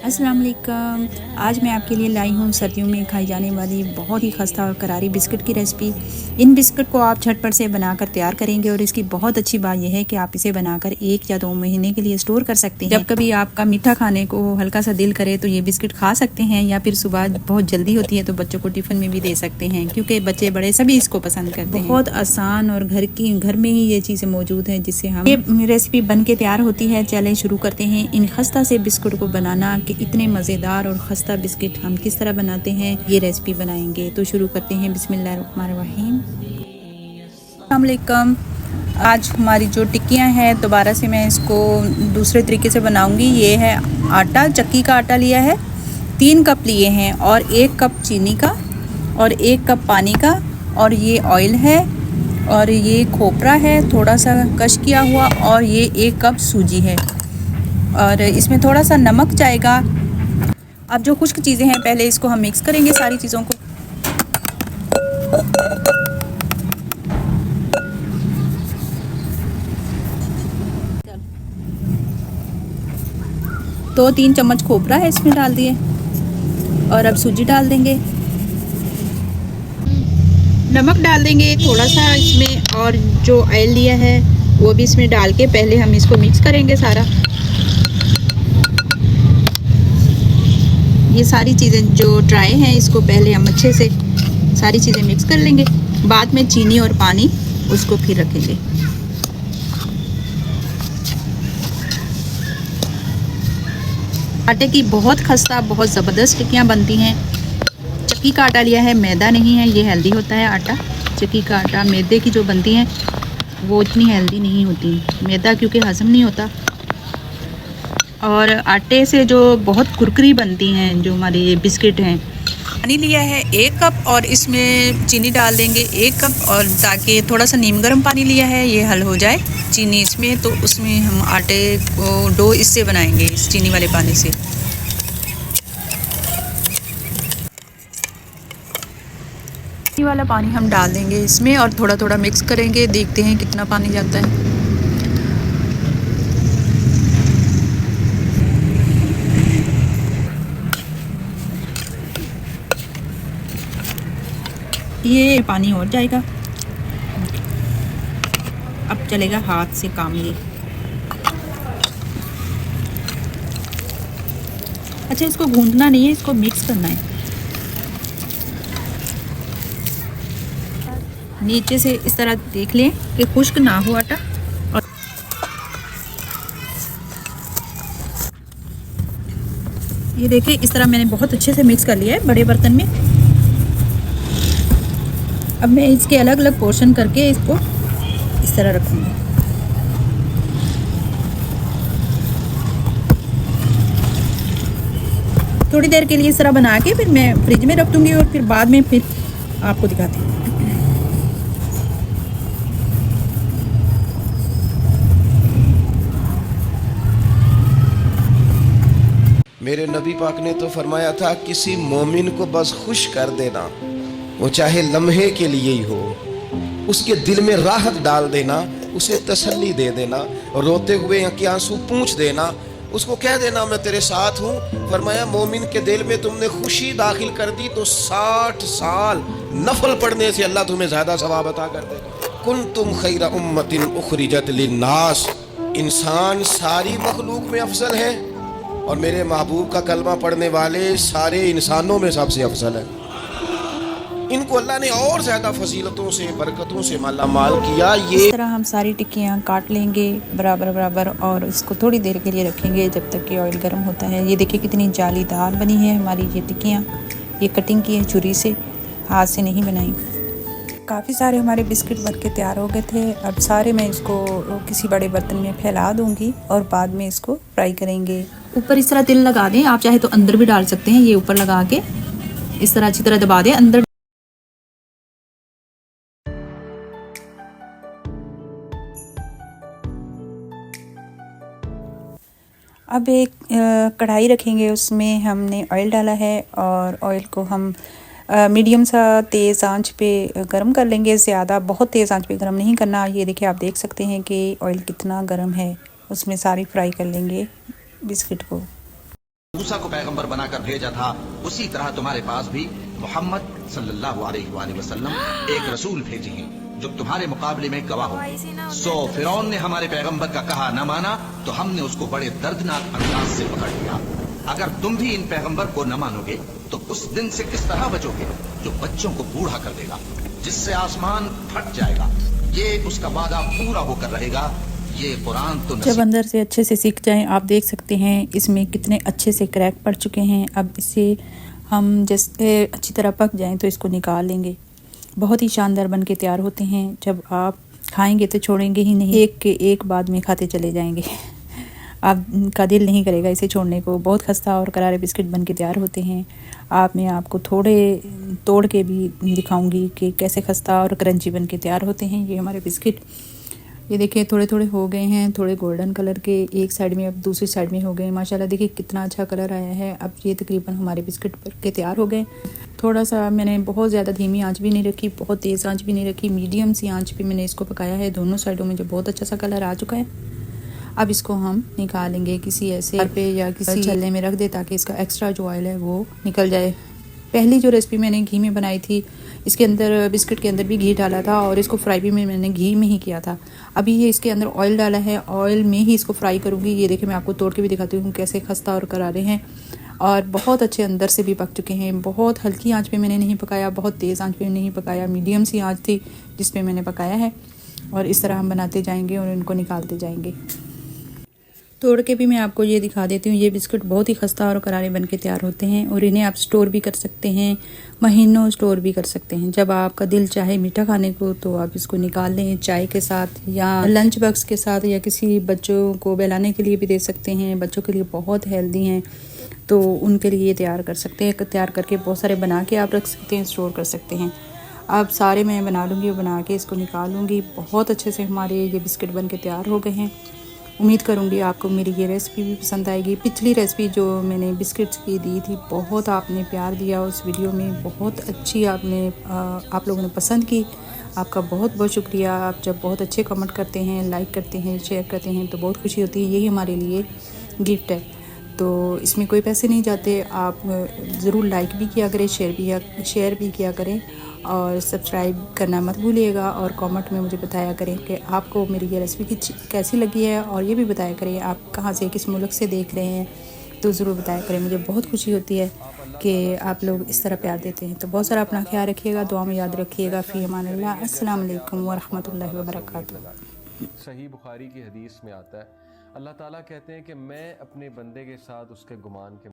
अस्सलाम वालेकुम। आज मैं आपके लिए लाई हूँ सर्दियों में खाई जाने वाली बहुत ही खस्ता और करारी बिस्किट की रेसिपी। इन बिस्किट को आप झटपट से बनाकर तैयार करेंगे और इसकी बहुत अच्छी बात यह है कि आप इसे बनाकर 1 या 2 महीने के लिए स्टोर कर सकते हैं। जब कभी आपका मीठा खाने को हल्का सा दिल करे तो ये बिस्किट खा सकते हैं, या फिर सुबह बहुत जल्दी होती है तो बच्चों को टिफ़िन में भी दे सकते हैं, क्योंकि बच्चे बड़े सभी इसको पसंद करते हैं। बहुत आसान और घर में ही ये चीज़ें मौजूद हैं जिससे हम ये रेसिपी बन के तैयार होती है। चलें शुरू करते हैं इन खस्ता से बिस्कुट को बनाना। कि इतने मज़ेदार और खस्ता बिस्किट हम किस तरह बनाते हैं ये रेसिपी बनाएंगे, तो शुरू करते हैं। बिस्मिल्लाहिर्रहमानिर्रहीम। अस्सलाम वालेकुम। आज हमारी जो टिक्कियाँ हैं दोबारा से मैं इसको दूसरे तरीके से बनाऊंगी। ये है आटा, चक्की का आटा लिया है, 3 कप लिए हैं, और 1 कप चीनी का और 1 कप पानी का, और ये ऑयल है, और ये खोपरा है थोड़ा सा कश किया हुआ, और ये 1 कप सूजी है, और इसमें थोड़ा सा नमक जाएगा। अब जो खुश्क चीज़ें हैं पहले इसको हम मिक्स करेंगे सारी चीज़ों को। तो 3 चम्मच खोपरा है इसमें डाल दिए, और अब सूजी डाल देंगे, नमक डाल देंगे थोड़ा सा इसमें, और जो ऑयल लिया है वो भी इसमें डाल के पहले हम इसको मिक्स करेंगे सारा। ये सारी चीज़ें जो ड्राई हैं इसको पहले हम अच्छे से सारी चीज़ें मिक्स कर लेंगे, बाद में चीनी और पानी उसको फिर रखेंगे। आटे की बहुत खस्ता बहुत ज़बरदस्त टिक्कियाँ बनती हैं। चक्की का आटा लिया है, मैदा नहीं है, ये हेल्दी होता है आटा। चक्की का आटा मैदे की जो बनती हैं वो इतनी हेल्दी नहीं होती, मैदा क्योंकि हज़म नहीं होता। और आटे से जो बहुत कुरकुरी बनती हैं जो हमारी ये बिस्किट हैं। पानी लिया है 1 कप, और इसमें चीनी डाल देंगे 1 कप, और ताकि थोड़ा सा नीम गर्म पानी लिया है ये हल हो जाए चीनी इसमें, तो उसमें हम आटे को डो इससे बनाएंगे, इस चीनी वाले पानी से। चीनी वाला पानी हम डाल देंगे इसमें और थोड़ा थोड़ा मिक्स करेंगे, देखते हैं कितना पानी जाता है। ये पानी और जाएगा, अब चलेगा हाथ से काम ये। अच्छा, इसको गूंदना नहीं है, इसको मिक्स करना है। नीचे से इस तरह देख लें कि खुश्क ना हो आटा, और ये देखिए इस तरह मैंने बहुत अच्छे से मिक्स कर लिया है बड़े बर्तन में। अब मैं इसके अलग अलग पोर्शन करके इसको इस तरह रखूँगी। थोड़ी देर के लिए इस तरह बना के फिर मैं फ्रिज में रख दूँगी, और फिर बाद में फिर आपको दिखाती हूँ। मेरे नबी पाक ने तो फरमाया था, किसी मोमिन को बस खुश कर देना, वो चाहे लम्हे के लिए ही हो, उसके दिल में राहत डाल देना, उसे तसल्ली दे देना, रोते हुए आंखें आंसू पूंछ देना, उसको कह देना मैं तेरे साथ हूँ। फरमाया मोमिन के दिल में तुमने खुशी दाखिल कर दी तो 60 साल नफल पढ़ने से अल्लाह तुम्हें ज़्यादा सवाब अता कर देगा। कुंतुम खैरा उम्मतिन उखरिजत लिन्नास, इंसान सारी मखलूक में अफजल है, और मेरे महबूब का कलमा पढ़ने वाले सारे इंसानों में सबसे अफजल है। इनको अल्लाह ने और ज़्यादा फजीलतों से बरकतों से माला माल किया। ये इस तरह हम सारी टिक्कियाँ काट लेंगे बराबर बराबर, और इसको थोड़ी देर के लिए रखेंगे जब तक कि ऑयल गर्म होता है। ये देखिए कितनी जालीदार बनी है हमारी ये टिक्कियाँ। ये कटिंग की है छुरी से, हाथ से नहीं बनाई। काफ़ी सारे हमारे बिस्किट बन के तैयार हो गए थे। अब सारे मैं इसको किसी बड़े बर्तन में फैला दूँगी, और बाद में इसको फ्राई करेंगे। ऊपर इस तरह तिल लगा दें, आप चाहे तो अंदर भी डाल सकते हैं। ये ऊपर लगा के इस तरह अच्छी तरह दबा दें अंदर। अब एक कढ़ाई रखेंगे, उसमें हमने ऑयल डाला है, और ऑयल को हम मीडियम सा तेज़ आंच पे गरम कर लेंगे। ज़्यादा बहुत तेज़ आंच पे गरम नहीं करना। ये देखिए आप देख सकते हैं कि ऑयल कितना गरम है, उसमें सारी फ्राई कर लेंगे बिस्किट को। मूसा को पैगंबर बनाकर भेजा था, उसी तरह तुम्हारे पास भी मोहम्मद सल्लल्लाहु अलैहि वसल्लम एक रसूल भेजे हैं जो तुम्हारे मुकाबले में गवाह हो। सो फिरौन ने हमारे पैगंबर का कहा न माना तो हमने उसको बड़े दर्दनाक अंदाज से पकड़ लिया। अगर तुम भी इन पैगंबर को न मानोगे तो उस दिन से किस तरह बचोगे जो बच्चों को बूढ़ा कर देगा, जिससे आसमान फट जाएगा। ये उसका वादा पूरा होकर रहेगा। ये कुरान तो जब अंदर से अच्छे से सीख जाएं, आप देख सकते हैं इसमें कितने अच्छे से क्रैक पड़ चुके हैं। अब इसे हम जैसे अच्छी तरह पक जाएं तो इसको निकाल लेंगे। बहुत ही शानदार बन के तैयार होते हैं। जब आप खाएंगे तो छोड़ेंगे ही नहीं, एक के एक बाद में खाते चले जाएंगे। आपका दिल नहीं करेगा इसे छोड़ने को। बहुत खस्ता और करारे बिस्किट बन के तैयार होते हैं। मैं आपको थोड़े तोड़ के भी दिखाऊंगी कि कैसे खस्ता और क्रंची बन के तैयार होते हैं ये हमारे बिस्किट। ये देखिए थोड़े थोड़े हो गए हैं, थोड़े गोल्डन कलर के एक साइड में, अब दूसरी साइड में हो गए। माशाल्लाह देखिए कितना अच्छा कलर आया है। अब ये तकरीबन हमारे बिस्किट बन के तैयार हो गए। थोड़ा सा मैंने बहुत ज़्यादा धीमी आंच भी नहीं रखी, बहुत तेज़ आंच भी नहीं रखी, मीडियम सी आंच पे मैंने इसको पकाया है। दोनों साइडों में जो बहुत अच्छा सा कलर आ चुका है। अब इसको हम निकालेंगे किसी ऐसे पे या किसी छल्ले में रख दे ताकि इसका एक्स्ट्रा जो ऑयल है वो निकल जाए। पहली जो रेसिपी मैंने घी में बनाई थी, इसके अंदर बिस्किट के अंदर भी घी डाला था और इसको फ्राई भी मैंने घी में ही किया था। अभी ये इसके अंदर ऑयल डाला है, ऑयल में ही इसको फ्राई करूँगी। ये देखिए मैं आपको तोड़ के भी दिखाती हूँ कैसे खस्ता और करारे हैं और बहुत अच्छे अंदर से भी पक चुके हैं। बहुत हल्की आंच पे मैंने नहीं पकाया, बहुत तेज़ आंच पे नहीं पकाया, मीडियम सी आंच थी जिस पे मैंने पकाया है। और इस तरह हम बनाते जाएंगे और इनको निकालते जाएंगे। तोड़ के भी मैं आपको ये दिखा देती हूँ। ये बिस्किट बहुत ही खस्ता और करारे बन के तैयार होते हैं और इन्हें आप स्टोर भी कर सकते हैं, महीनों स्टोर भी कर सकते हैं। जब आपका दिल चाहे मीठा खाने को तो आप इसको निकाल लें चाय के साथ या लंच बॉक्स के साथ, या किसी बच्चों को बहलाने के लिए भी दे सकते हैं। बच्चों के लिए बहुत हेल्दी हैं तो उनके लिए तैयार कर सकते हैं। तैयार करके बहुत सारे बना के आप रख सकते हैं, स्टोर कर सकते हैं। अब सारे मैं बना लूँगी और बना के इसको निकाल लूँगी। बहुत अच्छे से हमारे ये बिस्किट बन के तैयार हो गए हैं। उम्मीद करूँगी आपको मेरी ये रेसिपी भी पसंद आएगी। पिछली रेसिपी जो मैंने बिस्किट्स की दी थी, बहुत आपने प्यार दिया उस वीडियो में, बहुत अच्छी आप लोगों ने पसंद की। आपका बहुत बहुत शुक्रिया। आप जब बहुत अच्छे कमेंट करते हैं, लाइक करते हैं, शेयर करते हैं तो बहुत खुशी होती है। यही हमारे लिए गिफ्ट है। तो इसमें कोई पैसे नहीं जाते। आप ज़रूर लाइक भी किया करें, शेयर भी किया करें और सब्सक्राइब करना मत भूलिएगा। और कमेंट में मुझे बताया करें कि आपको मेरी ये रेसिपी कैसी लगी है और ये भी बताया करें आप कहाँ से, किस मुल्क से देख रहे हैं, तो ज़रूर बताया करें। मुझे बहुत खुशी होती है कि आप लोग इस तरह प्यार देते हैं। तो बहुत सारा अपना ख्याल रखिएगा, दुआ में याद रखिएगा। फ़ी अमानिल्लाह। अस्सलाम वालेकुम व रहमतुल्लाहि व बरकातुहू। सही बुखारी की हदीस में आता है, अल्लाह ताला कहते हैं कि मैं अपने बंदे के साथ उसके गुमान के